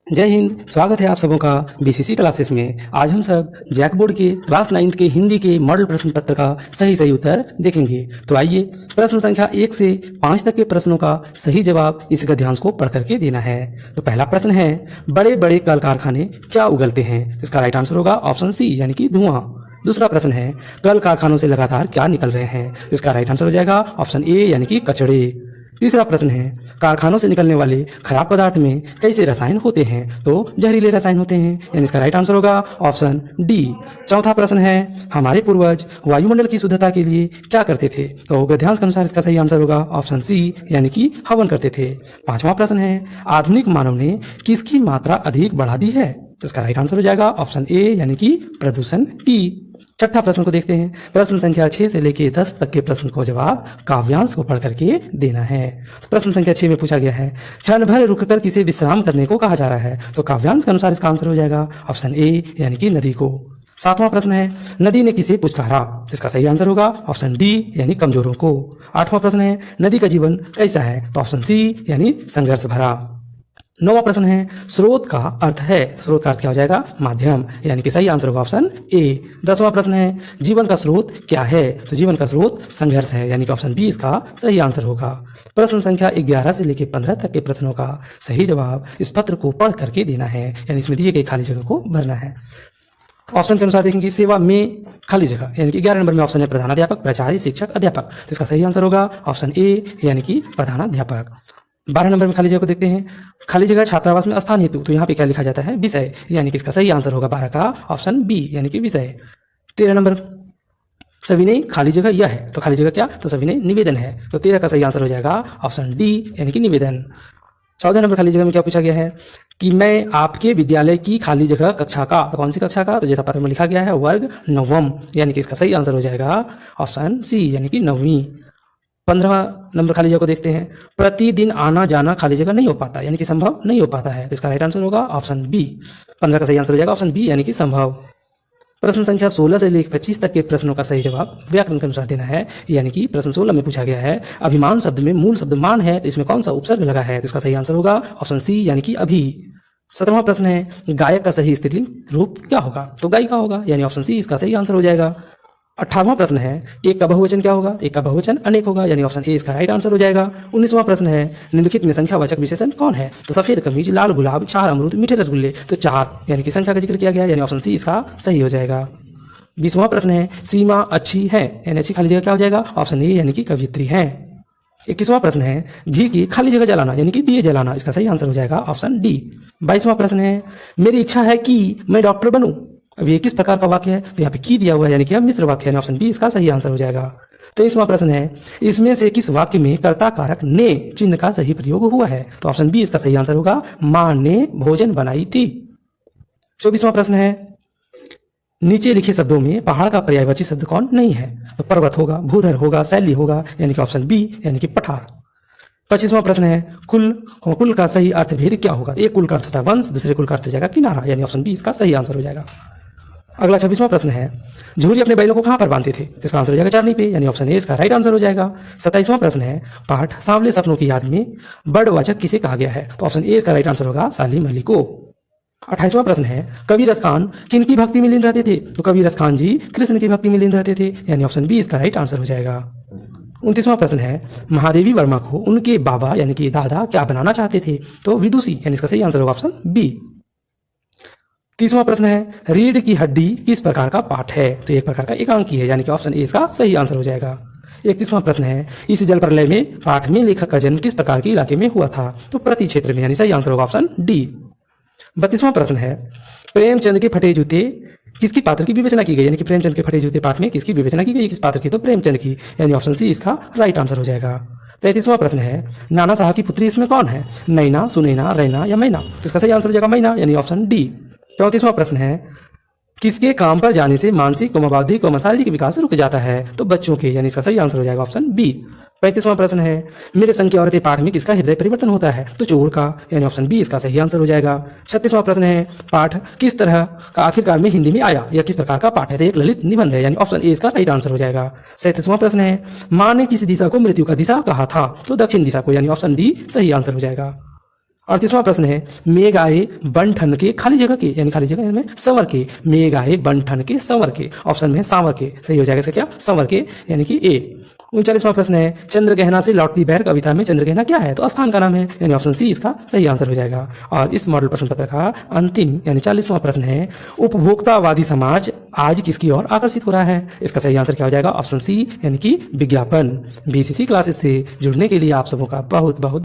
जय हिंद। स्वागत है आप सबों का बीसीसी क्लासेस में। आज हम सब जैक बोर्ड के क्लास 9 के हिंदी के मॉडल प्रश्न पत्र का सही उत्तर देखेंगे। तो आइए, प्रश्न संख्या 1 से 5 तक के प्रश्नों का सही जवाब इस गद्यांश को पढ़ करके देना है। तो पहला प्रश्न है, बड़े बड़े कल कारखाने क्या उगलते हैं? इसका राइट आंसर होगा ऑप्शन सी यानी कि धुआं। दूसरा प्रश्न है, कल कारखानों से लगातार क्या निकल रहे हैं? इसका राइट आंसर हो जाएगा ऑप्शन ए यानी कि कचड़े। तीसरा प्रश्न है, कारखानों से निकलने वाले खराब पदार्थ में कैसे रसायन होते हैं? तो जहरीले रसायन होते हैं, यानी इसका राइट आंसर होगा ऑप्शन डी। चौथा प्रश्न है, हमारे पूर्वज वायुमंडल की शुद्धता के लिए क्या करते थे? तो गद्यांश के अनुसार इसका सही आंसर होगा ऑप्शन सी यानी कि हवन करते थे। पांचवा प्रश्न है, आधुनिक मानव ने किसकी मात्रा अधिक बढ़ा दी है? तो इसका राइट आंसर हो जाएगा ऑप्शन ए यानी कि प्रदूषण की। छठा प्रश्न को देखते हैं। प्रश्न संख्या 6 से लेकर 10 तक के प्रश्न को जवाब काव्यांश को पढ़ करके देना है। प्रश्न संख्या 6 में पूछा गया है, क्षण भर रुककर किसे विश्राम करने को कहा जा रहा है? तो काव्यांश के अनुसार इसका आंसर हो जाएगा ऑप्शन ए यानी कि नदी को। सातवां प्रश्न है, नदी ने किसे पुचकारा? तो इसका सही आंसर होगा ऑप्शन डी यानी कमजोरों को। आठवां प्रश्न है, नदी का जीवन कैसा है? तो ऑप्शन सी यानी संघर्ष भरा। नौवां प्रश्न है, स्रोत का अर्थ है? स्रोत का अर्थ क्या हो जाएगा? माध्यम, यानी कि सही आंसर होगा ऑप्शन ए। 10वां प्रश्न है, जीवन का स्रोत क्या है? तो जीवन का स्रोत संघर्ष है, यानी कि ऑप्शन बी इसका सही आंसर होगा। प्रश्न संख्या 11 से लेकर 15 तक के प्रश्नों का सही जवाब इस पत्र को पढ़ करके देना है, यानी इसमें दिए गए खाली जगह को भरना है। ऑप्शन के अनुसार देखेंगे, सेवा में खाली जगह, यानी कि 11 नंबर में ऑप्शन है प्रधानाध्यापक, प्राचार्य, शिक्षक, अध्यापक। तो इसका सही आंसर होगा ऑप्शन ए यानी कि प्रधानाध्यापक। 12 नंबर में खाली जगह को देखते हैं, खाली जगह छात्रावास में स्थान हेतु। तो यहाँ पे क्या लिखा जाता है? विषय, यानी कि इसका सही आंसर होगा 12 का ऑप्शन बी यानी कि विषय। 13 नंबर, सविनय खाली जगह यह है। तो खाली जगह क्या? तो सविनय निवेदन है। तो 13 का सही आंसर हो जाएगा ऑप्शन डी यानी कि निवेदन। 14 नंबर खाली जगह में क्या पूछा गया है कि मैं आपके विद्यालय की खाली जगह कक्षा का। तो कौन सी कक्षा का? तो जैसा पत्र में लिखा गया है वर्ग 9वीं, यानी कि इसका सही आंसर हो जाएगा ऑप्शन सी यानी कि 9वीं। 15वां नंबर खाली जगह को देखते हैं, प्रतिदिन आना जाना खाली जगह नहीं हो पाता, यानी कि संभव नहीं हो पाता है। तो इसका राइट आंसर होगा ऑप्शन बी। 15 का सही आंसर हो जाएगा ऑप्शन बी यानी कि संभव। प्रश्न संख्या 16 से लेकर 25 तक के प्रश्नों का सही जवाब व्याकरण के अनुसार देना है, यानी कि प्रश्न 16 में पूछा गया है, अभिमान शब्द में मूल शब्द मान है, तो इसमें कौन सा उपसर्ग लगा है? तो इसका सही आंसर होगा ऑप्शन सी यानी कि अभी। 17वां प्रश्न है, गायक का सही स्त्रीलिंग रूप क्या होगा? तो गायिका होगा, यानी ऑप्शन सी इसका सही आंसर हो जाएगा। 18वां प्रश्न है, एक का बहुवचन क्या होगा? एक का बहुवचन अनेक होगा, यानी ऑप्शन ए इसका राइट आंसर हो जाएगा। 19वां प्रश्न है, निम्नलिखित में संख्यावाचक विशेषण कौन है? तो सफेद कमीज, लाल गुलाब, 4 अमरूद, मीठे रसगुल्ले। तो 4 यानी कि संख्या का जिक्र किया गया, यानी ऑप्शन सी इसका सही हो जाएगा। 20वां प्रश्न है, सीमा अच्छी है, यानी अच्छी खाली जगह क्या हो जाएगा? ऑप्शन ए यानी कि कवियत्री है। 21वां प्रश्न है, घी की खाली जगह जलाना, यानी कि दिए जलाना। इसका सही आंसर हो जाएगा ऑप्शन डी। 22वां प्रश्न है, मेरी इच्छा है कि मैं डॉक्टर बनूं। अब ये किस प्रकार का वाक्य है? तो यहाँ पे की दिया हुआ है, यानी कि मिश्र वाक्य है, ऑप्शन बी इसका सही आंसर हो जाएगा। 23वां प्रश्न है, इसमें से किस वाक्य में कर्ता कारक ने चिन्ह का सही प्रयोग हुआ है? तो ऑप्शन बी इसका सही आंसर होगा, मां ने भोजन बनाई थी। 24वां प्रश्न है, नीचे लिखे शब्दों में पहाड़ का पर्यायवाची शब्द कौन नहीं है? तो पर्वत होगा, भूधर होगा, शैली होगा, यानी कि ऑप्शन बी यानी कि पठार। 25वां प्रश्न है, कुल का सही अर्थ भेद क्या होगा? एक कुल का अर्थ होता है वंश, दूसरे कुल का अर्थ हो जाएगा किनारा, यानी ऑप्शन बी इसका सही आंसर हो जाएगा। अगला 26वां प्रश्न है, झूरी अपने बैलों को कहां पर बांधते थे? तो इसका आंसर हो जाएगा चारनी पे, यानी ऑप्शन ए इसका राइट आंसर हो जाएगा। 27वां प्रश्न है, पाठ सांवले सपनों की याद में बड़वाचक किसे कहा गया है? तो ऑप्शन ए इसका राइट आंसर होगा सालिम अली को। 28वां प्रश्न है, कवि रसखान किन की भक्ति में लीन रहते थे? तो कवि रसखान जी कृष्ण की भक्ति में लीन रहते थे, यानी ऑप्शन बी इसका राइट आंसर हो जाएगा। 29वां प्रश्न है, महादेवी वर्मा को उनके बाबा यानी कि दादा क्या बनाना चाहते थे? तो विदुषी, यानी इसका सही आंसर होगा ऑप्शन बी। 30वां प्रश्न है, रीढ़ की हड्डी किस प्रकार का पाठ है? तो एक प्रकार का एकांकी है, यानी कि ऑप्शन ए इसका सही आंसर हो जाएगा। 31वां प्रश्न है, इस जल प्रलय में पाठ में लेखक का जन्म किस प्रकार के इलाके में हुआ था? तो प्रति क्षेत्र में, यानी सही आंसर होगा ऑप्शन डी। 32वां प्रश्न है, प्रेमचंद के फटे जूते किसकी पात्र की विवेचना की गई? यानी कि प्रेमचंद के फटे जूते पाठ में किसकी विवेचना की गई? किस पात्र की? तो प्रेमचंद की, यानी ऑप्शन सी इसका राइट आंसर हो जाएगा। 33वां प्रश्न है, नाना साहब की पुत्री इसमें कौन है? नैना, सुनैना, रैना या मैना? तो इसका सही आंसर हो जाएगा मैना, यानी ऑप्शन डी। 34वां प्रश्न है, किसके काम पर जाने से मानसिक बौद्धिक और शारीरिक विकास रुक जाता है? तो बच्चों के, यानी इसका सही आंसर हो जाएगा ऑप्शन बी। 35वां प्रश्न है, मेरे संग की औरतें पाठ में किसका हृदय परिवर्तन होता है? तो चोर का, यानी ऑप्शन बी इसका सही आंसर हो जाएगा। 36वां प्रश्न है, पाठ किस तरह का आखिरकार में हिंदी में आया? यह किस प्रकार का पाठ है? तो एक ललित निबंध है, यानी ऑप्शन ए इसका राइट आंसर हो जाएगा। 37वां प्रश्न है, मां ने किस दिशा को मृत्यु का दिशा कहा था? तो दक्षिण दिशा को, यानी ऑप्शन डी सही आंसर हो जाएगा। 38वां प्रश्न है, मेघ आए बन ठन के खाली जगह के, यानी खाली जगह में संवर के, मेघ आए बन ठन के संवर के, ऑप्शन में है सांवर के, सही हो जाएगा इसका क्या, संवर के, यानी कि ए। 39वां प्रश्न है, चंद्रगहना से लौटती बहर कविता में चंद्रगहना क्या है, तो स्थान का नाम है, यानी ऑप्शन सी इसका सही आंसर हो जाएगा। और इस मॉडल प्रश्न पत्र का अंतिम यानी 40वां प्रश्न है, उपभोक्तावादी समाज आज किसकी ओर आकर्षित हो रहा है, इसका सही आंसर क्या हो जाएगा, ऑप्शन सी यानी कि विज्ञापन। बीसीसी क्लासेस से जुड़ने के लिए आप सबों का बहुत बहुत